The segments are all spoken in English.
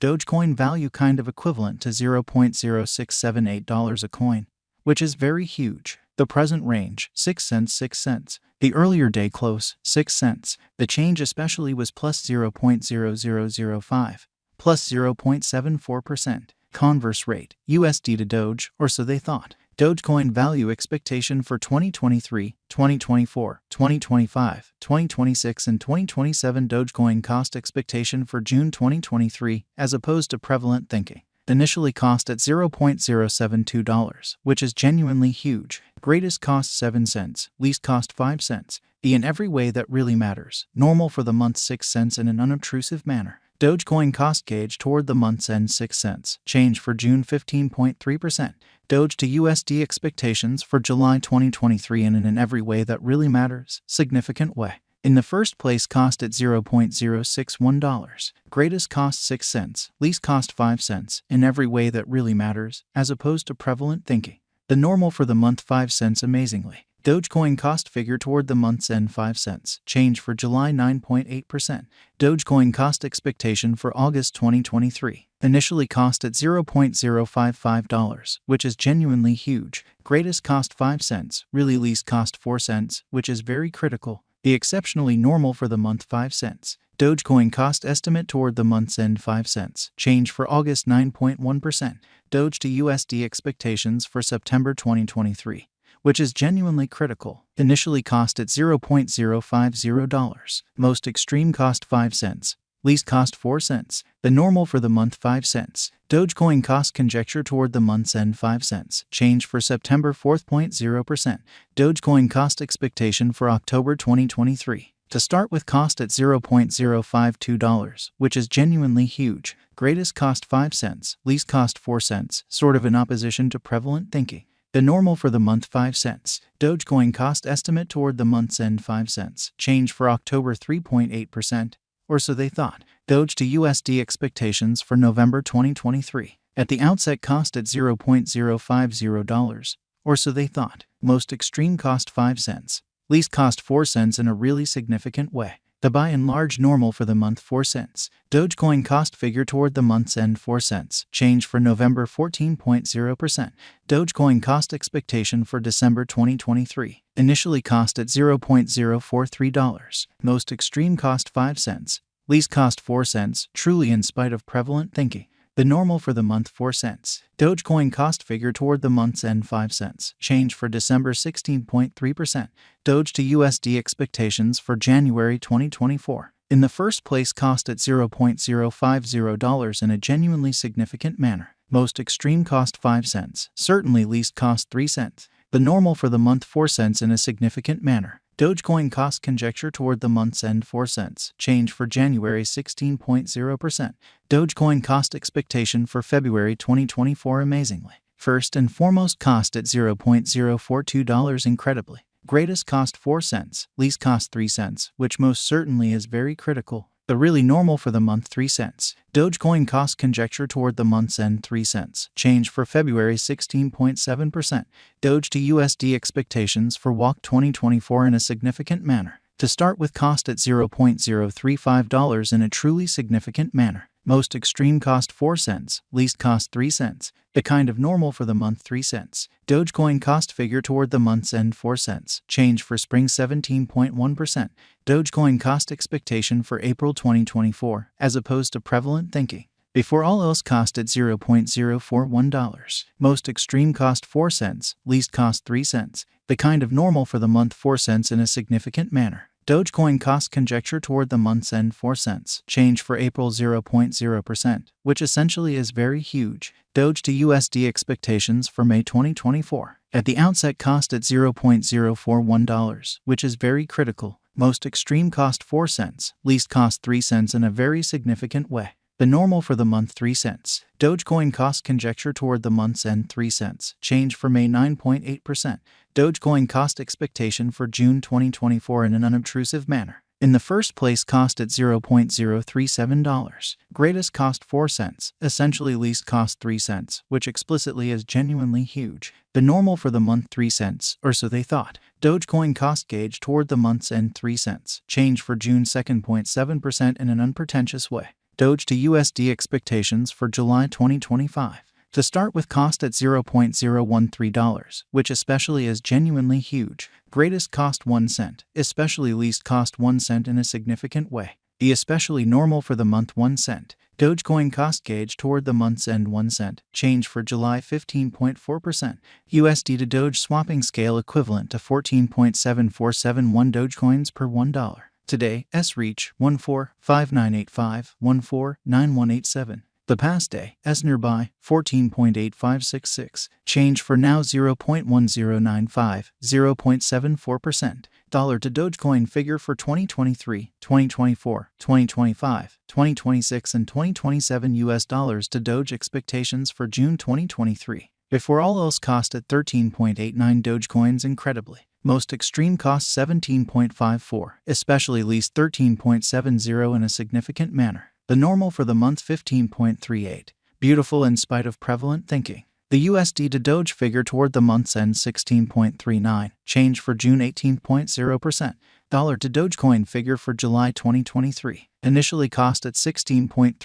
Dogecoin value kind of equivalent to $0.0678 a coin, which is very huge. The present range, 6 cents, 6 cents. The earlier day close, 6 cents. The change especially was plus 0.0005, plus 0.74%. Converse rate, USD to Doge, or so they thought. Dogecoin value expectation for 2023, 2024, 2025, 2026, and 2027. Dogecoin cost expectation for June 2023, as opposed to prevalent thinking. Initially cost at $0.072, which is genuinely huge. Greatest cost 7 cents, least cost 5 cents. The in every way that really matters. Normal for the month 6 cents in an unobtrusive manner. Dogecoin cost gauge toward the month's end 6 cents. Change for June 15.3%. Doge to USD expectations for July 2023 in an every way that really matters. Significant way. In the first place cost at $0.061. Greatest cost 6 cents. Least cost 5 cents. In every way that really matters, as opposed to prevalent thinking. The normal for the month 5 cents amazingly. Dogecoin cost figure toward the month's end 5 cents. Change for July 9.8%. Dogecoin cost expectation for August 2023. Initially cost at $0.055, which is genuinely huge. Greatest cost 5 cents. Really least cost 4 cents, which is very critical. The exceptionally normal for the month 5 cents. Dogecoin cost estimate toward the month's end 5 cents. Change for August 9.1%. Doge to USD expectations for September 2023. Which is genuinely critical. Initially cost at $0.050. Most extreme cost 5 cents. Least cost 4 cents. The normal for the month 5 cents. Dogecoin cost conjecture toward the month's end 5 cents. Change for September 4.0%. Dogecoin cost expectation for October 2023. To start with cost at $0.052, which is genuinely huge. Greatest cost 5 cents. Least cost 4 cents. Sort of in opposition to prevalent thinking. The normal for the month 5 cents. Dogecoin cost estimate toward the month's end 5 cents. Change for October 3.8%, or so they thought. Doge to USD expectations for November 2023. At the outset cost at $0.050, or so they thought. Most extreme cost 5 cents. Least cost 4 cents in a really significant way. The by and large normal for the month 4 cents. Dogecoin cost figure toward the month's end 4 cents. Change for November 14.0%. Dogecoin cost expectation for December 2023. Initially cost at $0.043. Most extreme cost 5 cents. Least cost 4 cents, truly in spite of prevalent thinking. The normal for the month 4 cents. Dogecoin cost figure toward the month's end 5 cents. Change for December 16.3%. Doge to USD expectations for January 2024. In the first place cost at $0.050 in a genuinely significant manner. Most extreme cost 5 cents. Certainly least cost 3 cents. The normal for the month 4 cents in a significant manner. Dogecoin cost conjecture toward the month's end 4 cents. Change for January 16.0%. Dogecoin cost expectation for February 2024 amazingly. First and foremost cost at $0.042 incredibly. Greatest cost 4 cents. Least cost 3 cents, which most certainly is very critical. The really normal for the month 3 cents. Dogecoin cost conjecture toward the month's end 3 cents. Change for February 16.7%. Doge to USD expectations for WAC 2024 in a significant manner. To start with cost at $0.035 in a truly significant manner. Most extreme cost 4 cents. Least cost 3 cents. The kind of normal for the month 3 cents. Dogecoin cost figure toward the month's end 4 cents. Change for spring 17.1%. Dogecoin cost expectation for April 2024, as opposed to prevalent thinking. Before all else cost at $0.041. Most extreme cost 4 cents. Least cost 3 cents. The kind of normal for the month 4 cents in a significant manner. Dogecoin cost conjecture toward the month's end 4 cents. Change for April 0.0%, which essentially is very huge. Doge to USD expectations for May 2024. At the outset cost at $0.041, which is very critical. Most extreme cost 4 cents. Least cost 3 cents in a very significant way. The normal for the month 3 cents. Dogecoin cost conjecture toward the month's end 3 cents. Change for May 9.8%. Dogecoin cost expectation for June 2024 in an unobtrusive manner. In the first place cost at $0.037. Greatest cost 4 cents. Essentially least cost 3 cents, which explicitly is genuinely huge. The normal for the month 3 cents, or so they thought. Dogecoin cost gauge toward the month's end 3 cents. Change for June 2.7% in an unpretentious way. Doge to USD expectations for July 2025. To start with, cost at $0.013, which especially is genuinely huge. Greatest cost 1 cent, especially least cost 1 cent in a significant way. The especially normal for the month 1 cent. Dogecoin cost gauge toward the month's end 1 cent. Change for July 15.4%. USD to Doge swapping scale equivalent to 14.7471 Dogecoins per $1. Today, S reach 145985 149187. The past day, S nearby 14.8566. Change for now 0.1095, 0.74%. Dollar to Dogecoin figure for 2023, 2024, 2025, 2026, and 2027 US dollars to Doge expectations for June 2023. Before all else, cost at 13.89 Dogecoins incredibly. Most extreme cost 17.54, especially least 13.70 in a significant manner. The normal for the month 15.38. Beautiful in spite of prevalent thinking. The USD to Doge figure toward the month's end 16.39. Change for June 18.0%. Dollar to Dogecoin figure for July 2023. Initially cost at 16.39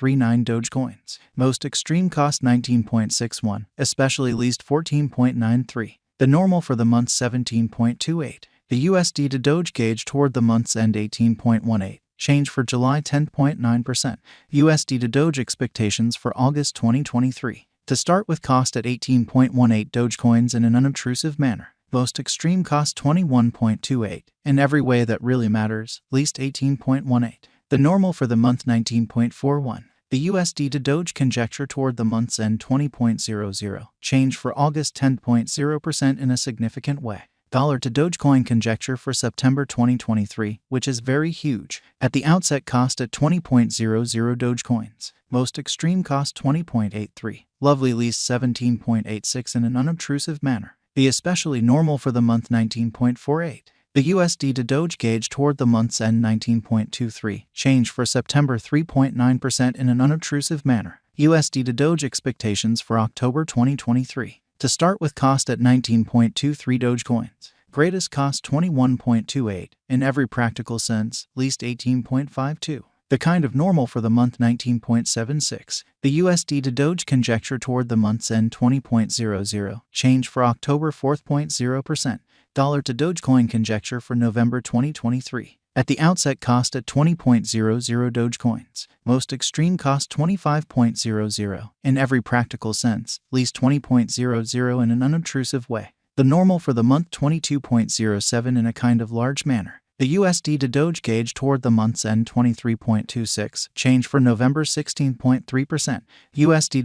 Dogecoins. Most extreme cost 19.61, especially least 14.93. The normal for the month 17.28. The USD to Doge gauge toward the month's end 18.18. Change for July 10.9%. USD to Doge expectations for August 2023. To start with, cost at 18.18 Dogecoins in an unobtrusive manner. Most extreme cost 21.28. In every way that really matters, least 18.18. The normal for the month 19.41. The USD to Doge conjecture toward the month's end 20.00. Change for August 10.0% in a significant way. Dollar to Dogecoin conjecture for September 2023, which is very huge. At the outset, cost at 20.00 Dogecoins. Most extreme cost 20.83. Lovely least 17.86 in an unobtrusive manner. The especially normal for the month 19.48. The USD to Doge gauge toward the month's end 19.23. Change for September 3.9% in an unobtrusive manner. USD to Doge expectations for October 2023. To start with, cost at 19.23 Dogecoins. Greatest cost 21.28. In every practical sense, least 18.52. The kind of normal for the month 19.76. The USD to Doge conjecture toward the month's end 20.00. Change for October 4.0%. Dollar to Dogecoin conjecture for November 2023. At the outset, cost at 20.00 Dogecoins. Most extreme cost 25.00. In every practical sense, least 20.00 in an unobtrusive way. The normal for the month 22.07 in a kind of large manner. The USD to Doge gauge toward the month's end 23.26. Change for November 16.3%. USD to